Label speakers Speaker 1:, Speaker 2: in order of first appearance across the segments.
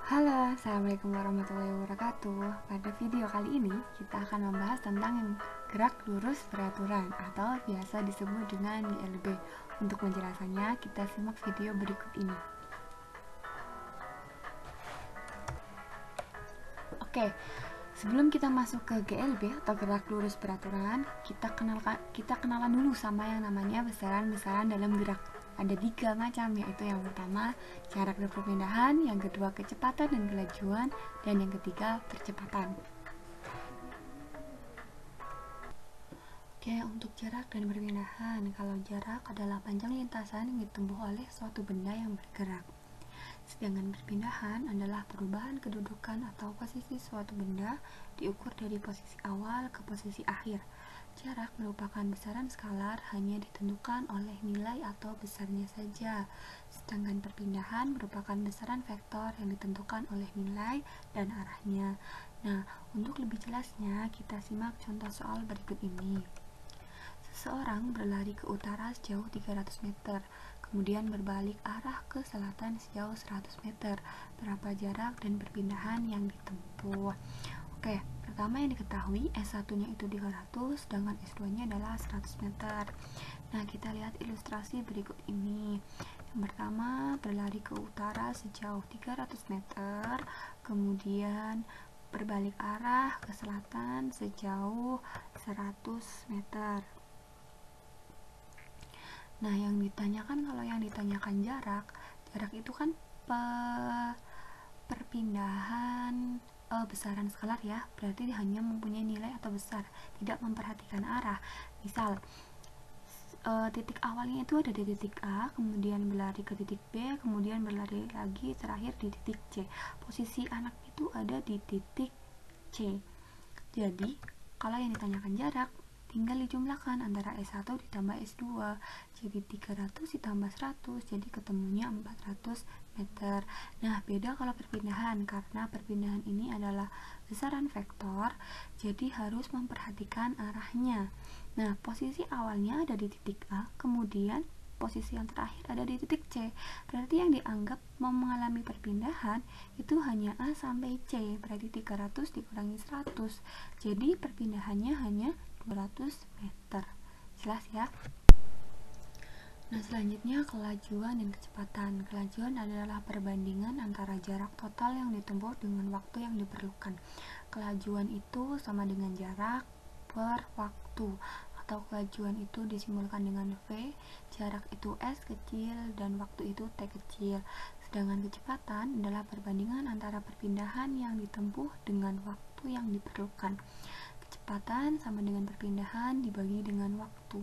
Speaker 1: Halo, Assalamualaikum warahmatullahi wabarakatuh. Pada video kali ini, kita akan membahas tentang yang gerak lurus beraturan atau biasa disebut dengan GLB. Untuk penjelasannya, kita simak video berikut ini. Oke, sebelum kita masuk ke GLB atau gerak lurus beraturan, kita kenalan dulu sama yang namanya besaran-besaran dalam gerak. Ada 3 macam, yaitu yang pertama jarak dan perpindahan, yang kedua kecepatan dan kelajuan, dan yang ketiga percepatan. Oke, untuk jarak dan perpindahan, kalau jarak adalah panjang lintasan yang ditempuh oleh suatu benda yang bergerak. Sedangkan perpindahan adalah perubahan kedudukan atau posisi suatu benda diukur dari posisi awal ke posisi akhir. Jarak merupakan besaran skalar hanya ditentukan oleh nilai atau besarnya saja. Sedangkan perpindahan merupakan besaran vektor yang ditentukan oleh nilai dan arahnya. Nah, untuk lebih jelasnya kita simak contoh soal berikut ini. Seseorang berlari ke utara sejauh 300 meter, kemudian berbalik arah ke selatan sejauh 100 meter. Berapa jarak dan perpindahan yang ditempuh? Oke, pertama yang diketahui S1-nya itu 300, sedangkan S2-nya adalah 100 meter. Nah, kita lihat ilustrasi berikut ini. Yang pertama, berlari ke utara sejauh 300 meter, kemudian berbalik arah ke selatan sejauh 100 meter. Nah, yang ditanyakan jarak itu kan perpindahan besaran skalar ya, berarti hanya mempunyai nilai atau besar, tidak memperhatikan arah. Misal titik awalnya itu ada di titik A, kemudian berlari ke titik B, kemudian berlari lagi terakhir di titik C. Posisi anak itu ada di titik C. Jadi kalau yang ditanyakan jarak, tinggal dijumlahkan antara S1 ditambah S2, jadi 300 ditambah 100, jadi ketemunya 400 meter. Nah, beda kalau perpindahan, karena perpindahan ini adalah besaran vektor, jadi harus memperhatikan arahnya. Nah, posisi awalnya ada di titik A, kemudian posisi yang terakhir ada di titik C. Berarti yang dianggap mengalami perpindahan itu hanya A sampai C, berarti 300 dikurangi 100. Jadi perpindahannya hanya 200 meter. Jelas ya? Nah, selanjutnya kelajuan dan kecepatan. Kelajuan adalah perbandingan antara jarak total yang ditempuh dengan waktu yang diperlukan. Kelajuan itu sama dengan jarak per waktu, atau kelajuan itu disimbolkan dengan V, jarak itu S kecil, dan waktu itu T kecil. Sedangkan kecepatan adalah perbandingan antara perpindahan yang ditempuh dengan waktu yang diperlukan. Kecepatan sama dengan perpindahan dibagi dengan waktu,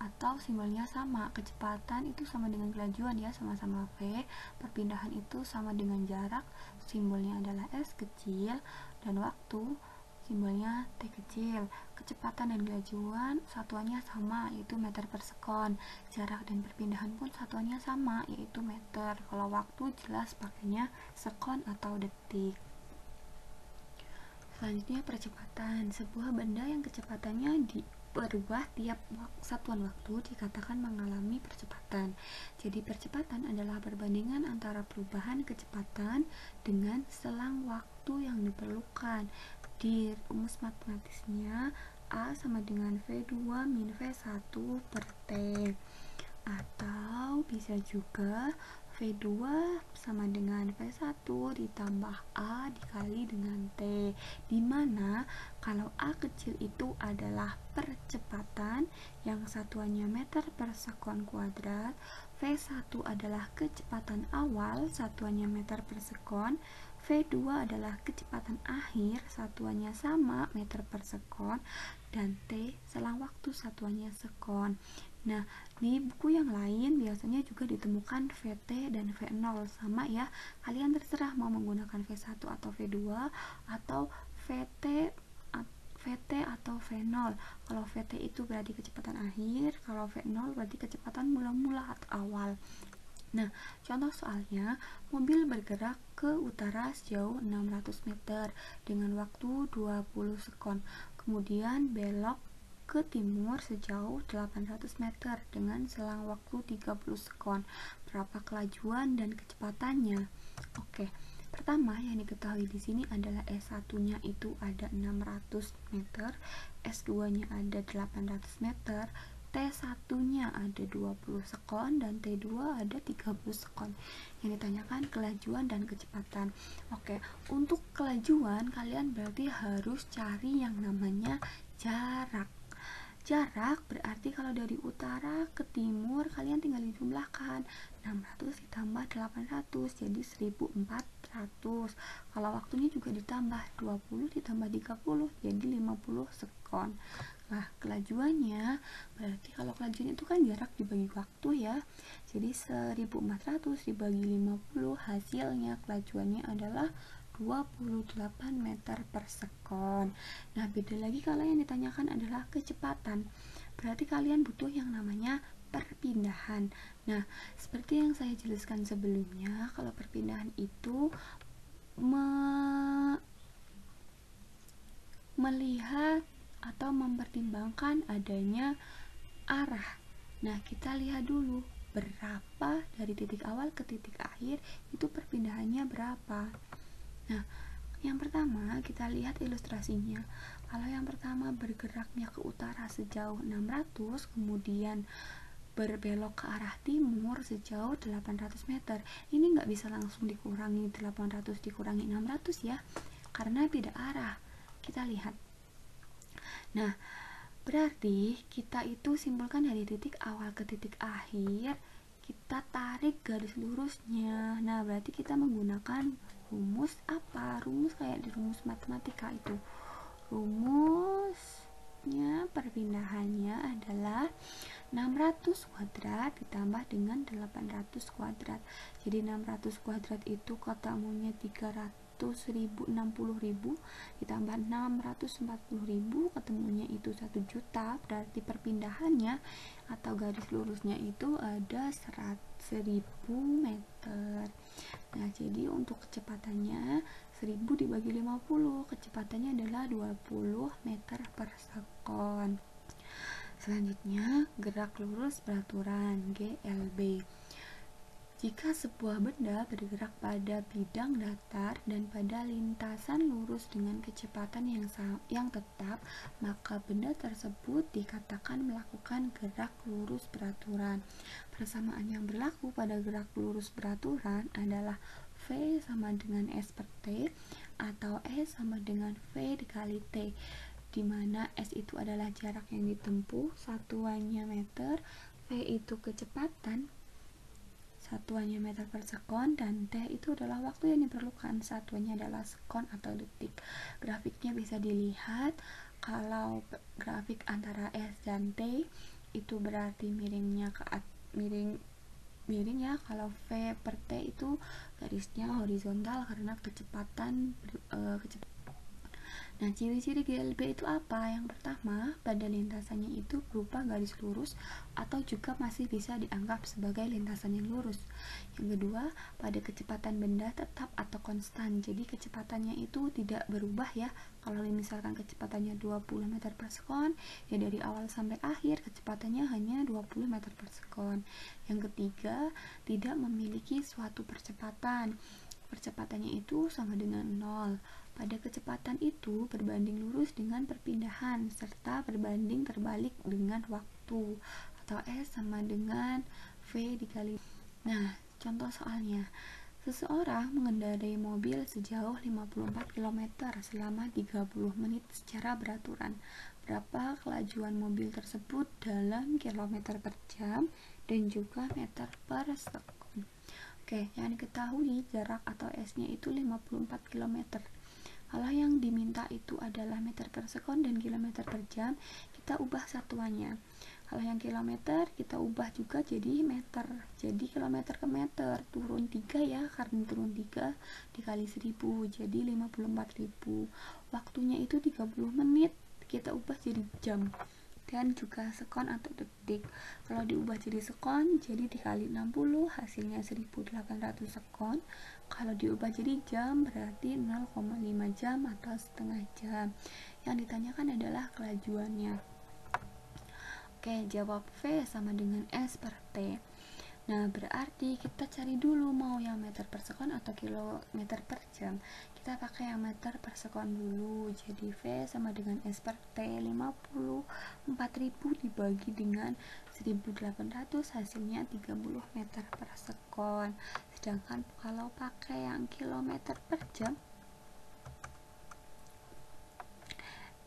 Speaker 1: atau simbolnya sama. Kecepatan itu sama dengan kelajuan ya, sama-sama V. Perpindahan itu sama dengan jarak, simbolnya adalah S kecil, dan waktu simbolnya T kecil. Kecepatan dan kelajuan satuannya sama, yaitu meter per sekon. Jarak dan perpindahan pun satuannya sama, yaitu meter. Kalau waktu jelas pakainya sekon atau detik. Selanjutnya percepatan. Sebuah benda yang kecepatannya berubah tiap satuan waktu dikatakan mengalami percepatan. Jadi percepatan adalah perbandingan antara perubahan kecepatan dengan selang waktu yang diperlukan. Di rumus matematisnya A sama dengan V2 min V1 per T, atau bisa juga V2 sama dengan V1 ditambah A dikali dengan T, dimana kalau A kecil itu adalah percepatan yang satuannya meter per sekon kuadrat, V1 adalah kecepatan awal satuannya meter per sekon, V2 adalah kecepatan akhir satuannya sama meter per sekon, dan T selang waktu satuannya sekon. Nah, di buku yang lain biasanya juga ditemukan VT dan V0 sama ya. Kalian terserah mau menggunakan V1 atau V2 atau VT atau V0. Kalau VT itu berarti kecepatan akhir, kalau V0 berarti kecepatan mula-mula atau awal. Nah, contoh soalnya, mobil bergerak ke utara sejauh 600 meter dengan waktu 20 sekon, kemudian belok ke timur sejauh 800 meter dengan selang waktu 30 sekon. Berapa kelajuan dan kecepatannya? Oke, Pertama yang diketahui di sini adalah S1-nya itu ada 600 meter, S2-nya ada 800 meter, T1-nya ada 20 sekon, dan T2 ada 30 sekon. Yang ditanyakan kelajuan dan kecepatan. Oke, untuk kelajuan kalian berarti harus cari yang namanya jarak. Jarak berarti kalau dari utara ke timur kalian tinggal dijumlahkan 600 ditambah 800 jadi 1400. Kalau waktunya juga ditambah 20 ditambah 30 jadi 50 sekon. Nah, kelajuannya berarti kalau kelajuan itu kan jarak dibagi waktu ya. Jadi 1400 dibagi 50 hasilnya kelajuannya adalah 28 meter per sekon. Nah, beda lagi kalau yang ditanyakan adalah kecepatan. Berarti kalian butuh yang namanya perpindahan. Nah, seperti yang saya jelaskan sebelumnya, kalau perpindahan itu melihat atau mempertimbangkan adanya arah. Nah, kita lihat dulu berapa dari titik awal ke titik akhir itu perpindahannya berapa. Nah, yang pertama kita lihat ilustrasinya. Kalau yang pertama bergeraknya ke utara sejauh 600, kemudian berbelok ke arah timur sejauh 800 meter. Ini nggak bisa langsung dikurangi 800 dikurangi 600 ya, karena beda arah. Kita lihat. Nah, berarti kita itu simpulkan dari titik awal ke titik akhir, kita tarik garis lurusnya. Nah, berarti kita menggunakan rumus apa? Rumus kayak di rumus matematika itu. Rumusnya perpindahannya adalah 600 kuadrat ditambah dengan 800 kuadrat. Jadi 600 kuadrat itu ketemunya 360.000 ditambah 640.000 ketemunya itu 1 juta. Berarti perpindahannya atau garis lurusnya itu ada 100.000 meter. Nah, jadi untuk kecepatannya 1000 dibagi 50, kecepatannya adalah 20 meter per sekon. Selanjutnya, gerak lurus beraturan GLB. Jika sebuah benda bergerak pada bidang datar dan pada lintasan lurus dengan kecepatan yang tetap, maka benda tersebut dikatakan melakukan gerak lurus beraturan. Persamaan yang berlaku pada gerak lurus beraturan adalah V sama dengan S per T atau S sama dengan V dikali T, di mana S itu adalah jarak yang ditempuh, satuannya meter, V itu kecepatan, satuannya meter per sekon, dan T itu adalah waktu yang diperlukan, satuannya adalah sekon atau detik. Grafiknya bisa dilihat. Kalau grafik antara S dan T itu berarti miringnya ke miring ya. Kalau V per T itu garisnya horizontal karena kecepatan. Nah, ciri-ciri GLB itu apa? Yang pertama, pada lintasannya itu berupa garis lurus atau juga masih bisa dianggap sebagai lintasan yang lurus. Yang kedua, pada kecepatan benda tetap atau konstan. Jadi kecepatannya itu tidak berubah ya. Kalau misalkan kecepatannya 20 meter per sekon, ya dari awal sampai akhir kecepatannya hanya 20 meter per sekon. Yang ketiga, tidak memiliki suatu percepatan. Percepatannya itu sama dengan 0. Pada kecepatan itu berbanding lurus dengan perpindahan serta berbanding terbalik dengan waktu, atau S sama dengan V dikali. Nah, contoh soalnya. Seseorang mengendarai mobil sejauh 54 km selama 30 menit secara beraturan. Berapa kelajuan mobil tersebut dalam kilometer per jam dan juga meter per sekon. Oke, yang diketahui jarak atau S-nya itu 54 km. Kalau yang diminta itu adalah meter per sekon dan kilometer per jam, kita ubah satuannya. Kalau yang kilometer kita ubah juga jadi meter. Jadi kilometer ke meter turun 3 ya, karena turun 3 dikali 1000 jadi 54.000. Waktunya itu 30 menit, kita ubah jadi jam. Dan juga sekon atau detik. Kalau diubah jadi sekon, jadi dikali 60 hasilnya 1800 sekon. Kalau diubah jadi jam berarti 0,5 jam atau setengah jam. Yang ditanyakan adalah kelajuannya. Oke, jawab V sama dengan S per T. Nah, berarti kita cari dulu mau yang meter per sekon atau kilometer per jam. Kita pakai yang meter per sekon dulu. Jadi V sama dengan S per T, 54.000 dibagi dengan 1.800, hasilnya 30 meter per sekon. Sedangkan kalau pakai yang kilometer per jam,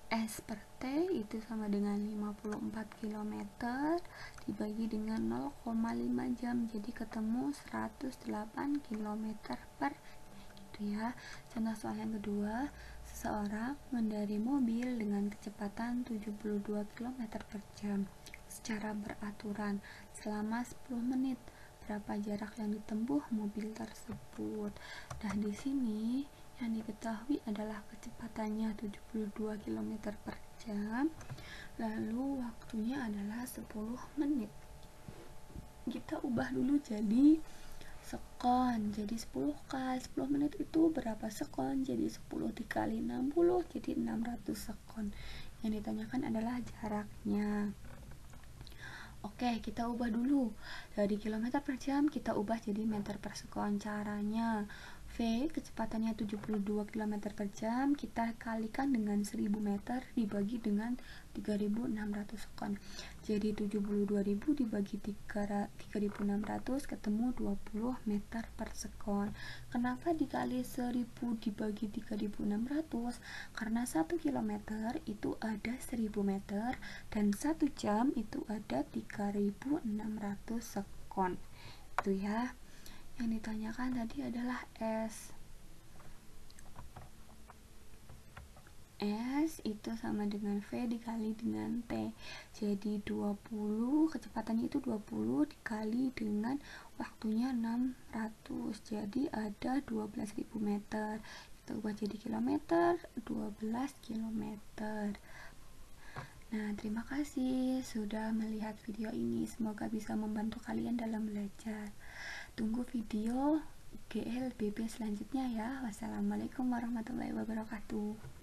Speaker 1: S per T itu sama dengan 54 km dibagi dengan 0,5 jam, jadi ketemu 108 km per gitu ya. Contoh soal yang kedua, seseorang mengendarai mobil dengan kecepatan 72 km per jam secara beraturan selama 10 menit. Berapa jarak yang ditempuh mobil tersebut? Nah, di sini yang diketahui adalah kecepatannya 72 km per jam, lalu waktunya adalah 10 menit. Kita ubah dulu jadi sekon, jadi 10 kali 10 menit itu berapa sekon? Jadi 10 dikali 60, jadi 600 sekon. Yang ditanyakan adalah jaraknya. Oke, kita ubah dulu. Dari kilometer per jam kita ubah jadi meter per sekon. Caranya, V kecepatannya 72 km per jam, kita kalikan dengan 1000 meter dibagi dengan 3600 sekon. Jadi 72.000 dibagi 3600 ketemu 20 meter per sekon. Kenapa dikali 1000 dibagi 3600? Karena 1 km itu ada 1000 meter dan 1 jam itu ada 3600 sekon. Itu ya. Yang ditanyakan tadi adalah S. S itu sama dengan V dikali dengan T. Jadi 20, kecepatannya itu 20 dikali dengan waktunya 600. Jadi ada 12.000 meter. Kita ubah jadi kilometer, 12 kilometer. Nah, terima kasih sudah melihat video ini. Semoga bisa membantu kalian dalam belajar. Tunggu video GLBB selanjutnya ya. Wassalamualaikum warahmatullahi wabarakatuh.